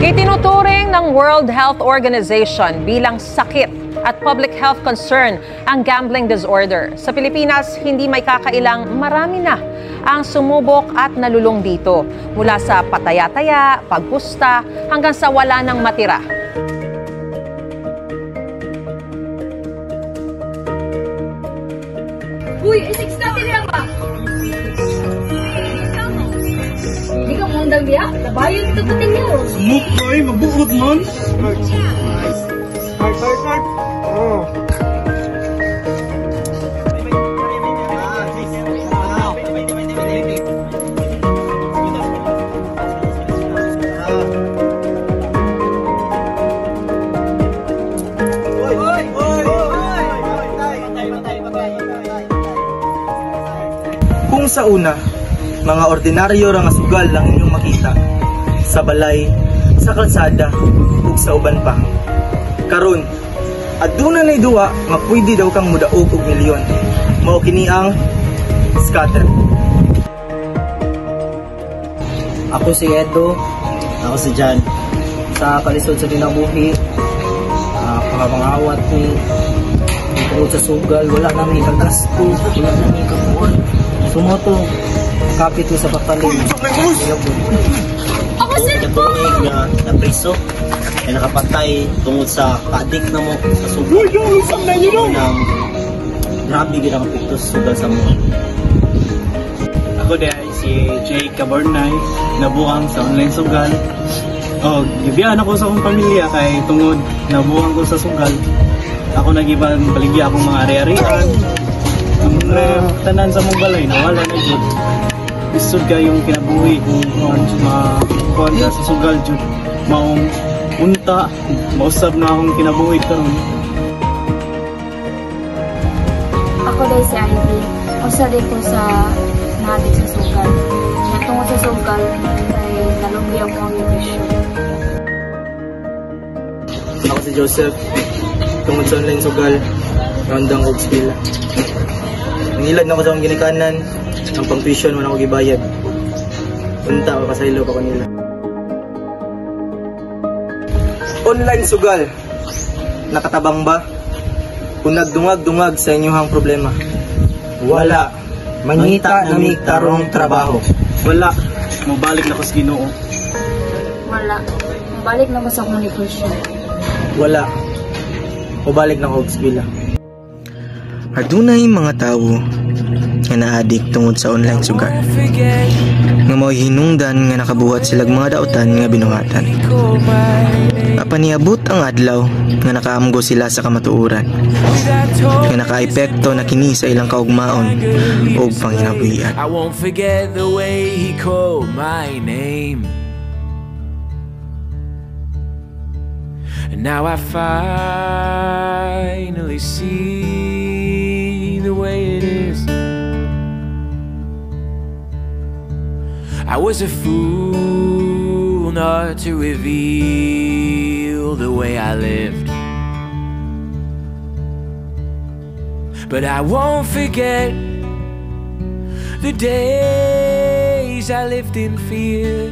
Itinuturing ng World Health Organization bilang sakit at public health concern ang gambling disorder. Sa Pilipinas, hindi may kakailang marami na ang sumubok at nalulung dito. Mula sa pataya-taya, pagpusta, hanggang sa wala nang matira. Uy, isik natin lang ba? Hindi ka mundang biya? Labayan ito patin niyo. Smoke boy, mabuot man. Start. Oh. Kung sa una, mga ordinaryo ra nga sugal lang inyong makita sa balay, sa kalsada, ug sa uban pa. Karon, aduna nay duwa nga pwede daw kang mudaog og milyon. Mao kini ang scatter. Ako si Edo. Ako si Jan. Sa kalisod sa kinabuhi, pangawat ni tungkol sa sugal, wala namin kagasto, wala namin kapuan. Sumoto, kapit ko sa pagpalim. Ako cellphone! Na napriso, ay nakapatay tungod sa ka-addict na mo sa sugal. Grabe ginang piktos sugal sa mo. Ako dahil si Jay Cabornay, nabuang sa online sugal. Gibiyaan ako sa akong pamilya kay tungod nabuang ko sa sugal. Ako nag-ibang baligya akong mga ari-arian. Ang tanan sa mong balay, nawala na yun. Isod ka yung kinabuhi kung makuhan ka sa sugal dyan. Maong unta, mausap na akong kinabuhi karon. Ako dahil si Ivy. Usa din ko sa nadik sa sugal. Natungod sa sugal, ay nalumbiyaw ko ang nutrition. Ako si Joseph, tungod sa online sugal, randang og spila. Nangilad na ako sa akong ginikanan, ang pang-tuition man ako gibayad. Punta ako kasaylo pa kanila. Online sugal, nakatabang ba? Kung nagdungag-dungag sa inyong problema. Wala. Mangita na may tarong trabaho. Wala. Mabalik na ko sa Ginoo. Wala. Mabalik na ba sa communication? Wala. Mabalik na ko sa spila. Adunay mga tawo nga na-addict tungod sa online sugal. Nga mo'y hinungdan nga nakabuhat silag mga dautan nga binuhatan. Apaniabot ang adlaw nga nakaamgo sila sa kamatuuran. Nga naka-epekto na kini sa ilang kaugmaon o panginabuhian. I won't forget the way he called my name. And now I finally see the way it is. I was a fool not to reveal the way I lived, but I won't forget the days I lived in fear.